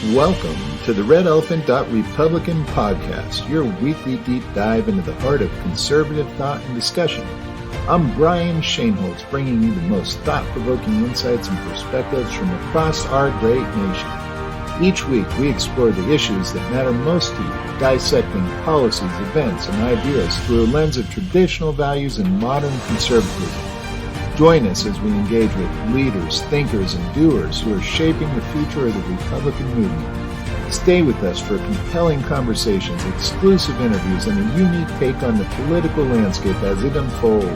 Welcome to the Red Elephant Republican podcast, your weekly deep dive into the heart of conservative thought and discussion. I'm Brian Schoenholtz, bringing you the most thought-provoking insights and perspectives from across our great nation. Each week, we explore the issues that matter most to you, dissecting policies, events, and ideas through a lens of traditional values and modern conservatism. Join us as we engage with leaders, thinkers, and doers who are shaping the future of the Republican movement. Stay with us for compelling conversations, exclusive interviews, and a unique take on the political landscape as it unfolds.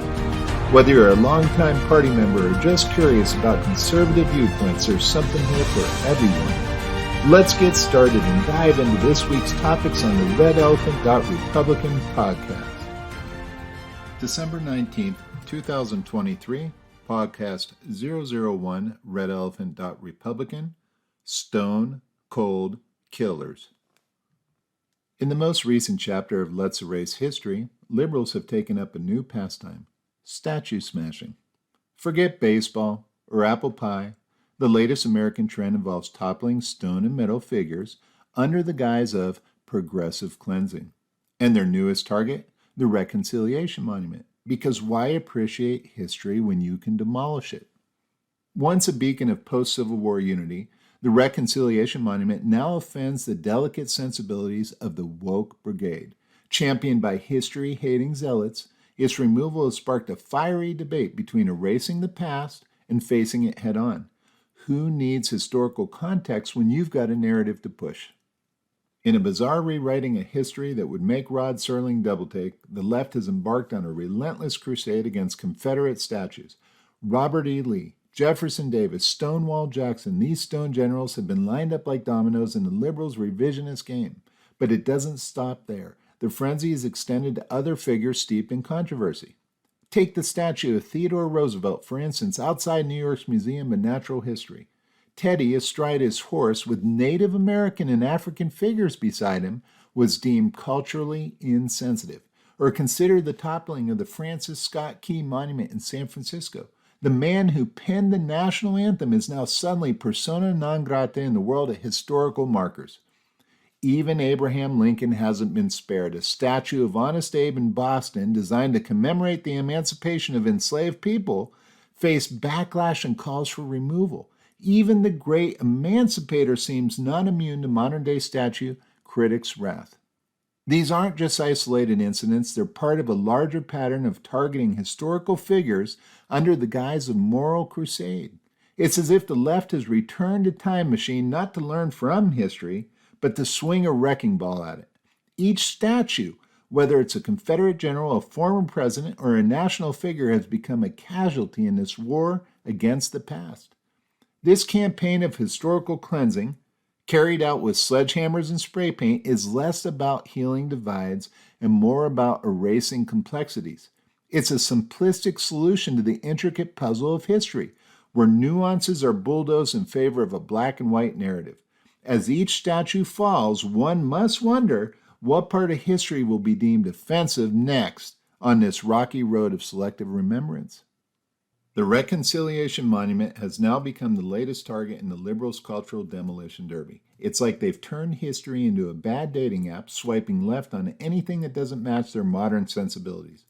Whether you're a longtime party member or just curious about conservative viewpoints, there's something here for everyone. Let's get started and dive into this week's topics on the Red Elephant Republican podcast. December 19th, 2023, podcast 001, Red Elephant Republican, Stone Cold Killers. In the most recent chapter of Let's Erase History, liberals have taken up a new pastime, statue smashing. Forget baseball or apple pie. The latest American trend involves toppling stone and metal figures under the guise of progressive cleansing. And their newest target, the Reconciliation Monument. Because why appreciate history when you can demolish it? Once a beacon of post-Civil War unity, the Reconciliation Monument now offends the delicate sensibilities of the woke brigade. Championed by history-hating zealots, its removal has sparked a fiery debate between erasing the past and facing it head-on. Who needs historical context when you've got a narrative to push? In a bizarre rewriting of history that would make Rod Serling double-take, the left has embarked on a relentless crusade against Confederate statues. Robert E. Lee, Jefferson Davis, Stonewall Jackson, these stone generals have been lined up like dominoes in the liberals' revisionist game. But it doesn't stop there. The frenzy is extended to other figures steeped in controversy. Take the statue of Theodore Roosevelt, for instance, outside New York's Museum of Natural History. Teddy, astride his horse with Native American and African figures beside him, was deemed culturally insensitive. Or consider the toppling of the Francis Scott Key Monument in San Francisco. The man who penned the national anthem is now suddenly persona non grata in the world of historical markers. Even Abraham Lincoln hasn't been spared. A statue of Honest Abe in Boston, designed to commemorate the emancipation of enslaved people, faced backlash and calls for removal. Even the great emancipator seems not immune to modern-day statue critics' wrath. These aren't just isolated incidents, they're part of a larger pattern of targeting historical figures under the guise of moral crusade. It's as if the left has returned a time machine not to learn from history, but to swing a wrecking ball at it. Each statue, whether it's a Confederate general, a former president, or a national figure, has become a casualty in this war against the past. This campaign of historical cleansing, carried out with sledgehammers and spray paint, is less about healing divides and more about erasing complexities. It's a simplistic solution to the intricate puzzle of history, where nuances are bulldozed in favor of a black and white narrative. As each statue falls, one must wonder what part of history will be deemed offensive next on this rocky road of selective remembrance. The Reconciliation Monument has now become the latest target in the liberals' cultural demolition derby. It's like they've turned history into a bad dating app, swiping left on anything that doesn't match their modern sensibilities.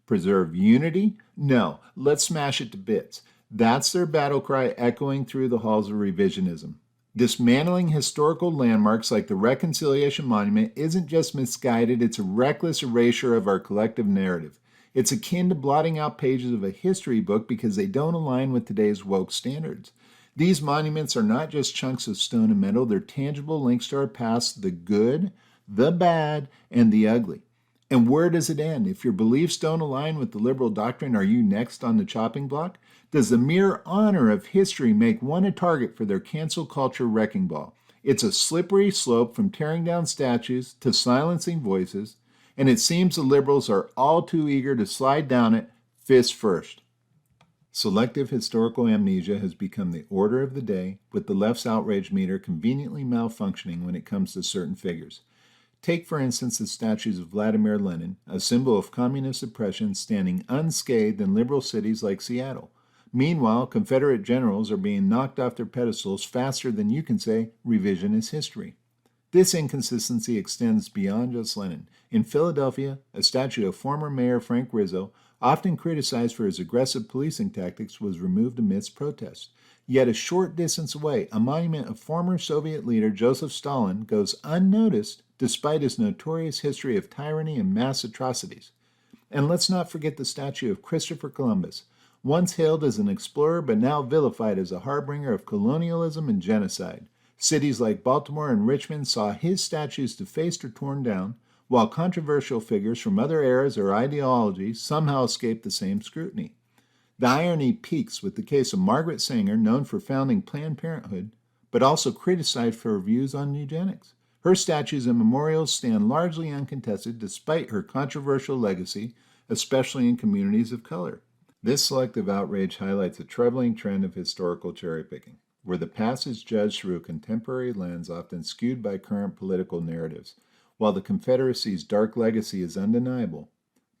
Preserve unity? No, let's smash it to bits. That's their battle cry, echoing through the halls of revisionism. Dismantling historical landmarks like the Reconciliation Monument isn't just misguided, it's a reckless erasure of our collective narrative. It's akin to blotting out pages of a history book because they don't align with today's woke standards. These monuments are not just chunks of stone and metal, they're tangible links to our past, the good, the bad, and the ugly. And where does it end? If your beliefs don't align with the liberal doctrine, are you next on the chopping block? Does the mere honor of history make one a target for their cancel culture wrecking ball? It's a slippery slope from tearing down statues to silencing voices, and it seems the liberals are all too eager to slide down it fist first. Selective historical amnesia has become the order of the day, with the left's outrage meter conveniently malfunctioning when it comes to certain figures. Take, for instance, the statues of Vladimir Lenin, a symbol of communist oppression standing unscathed in liberal cities like Seattle. Meanwhile, Confederate generals are being knocked off their pedestals faster than you can say revisionist history. This inconsistency extends beyond just Lenin. In Philadelphia, a statue of former Mayor Frank Rizzo, often criticized for his aggressive policing tactics, was removed amidst protests. Yet a short distance away, a monument of former Soviet leader Joseph Stalin goes unnoticed despite his notorious history of tyranny and mass atrocities. And let's not forget the statue of Christopher Columbus, once hailed as an explorer but now vilified as a harbinger of colonialism and genocide. Cities like Baltimore and Richmond saw his statues defaced or torn down, while controversial figures from other eras or ideologies somehow escaped the same scrutiny. The irony peaks with the case of Margaret Sanger, known for founding Planned Parenthood, but also criticized for her views on eugenics. Her statues and memorials stand largely uncontested despite her controversial legacy, especially in communities of color. This selective outrage highlights a troubling trend of historical cherry-picking, where the past is judged through a contemporary lens often skewed by current political narratives. While the Confederacy's dark legacy is undeniable,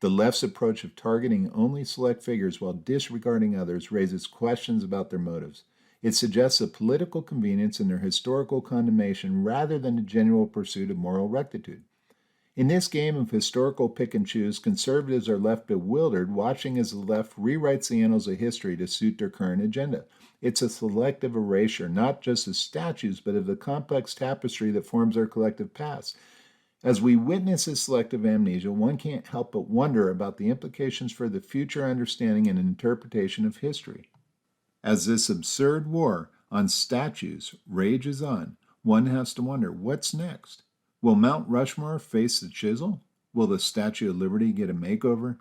the left's approach of targeting only select figures while disregarding others raises questions about their motives. It suggests a political convenience in their historical condemnation rather than a genuine pursuit of moral rectitude. In this game of historical pick and choose, conservatives are left bewildered watching as the left rewrites the annals of history to suit their current agenda. It's a selective erasure, not just of statues, but of the complex tapestry that forms our collective past. As we witness this selective amnesia, one can't help but wonder about the implications for the future understanding and interpretation of history. As this absurd war on statues rages on, one has to wonder, what's next? Will Mount Rushmore face the chisel? Will the Statue of Liberty get a makeover?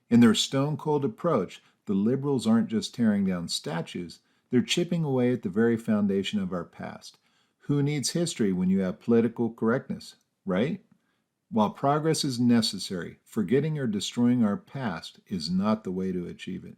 In their stone-cold approach, the liberals aren't just tearing down statues, they're chipping away at the very foundation of our past. Who needs history when you have political correctness, right? While progress is necessary, forgetting or destroying our past is not the way to achieve it.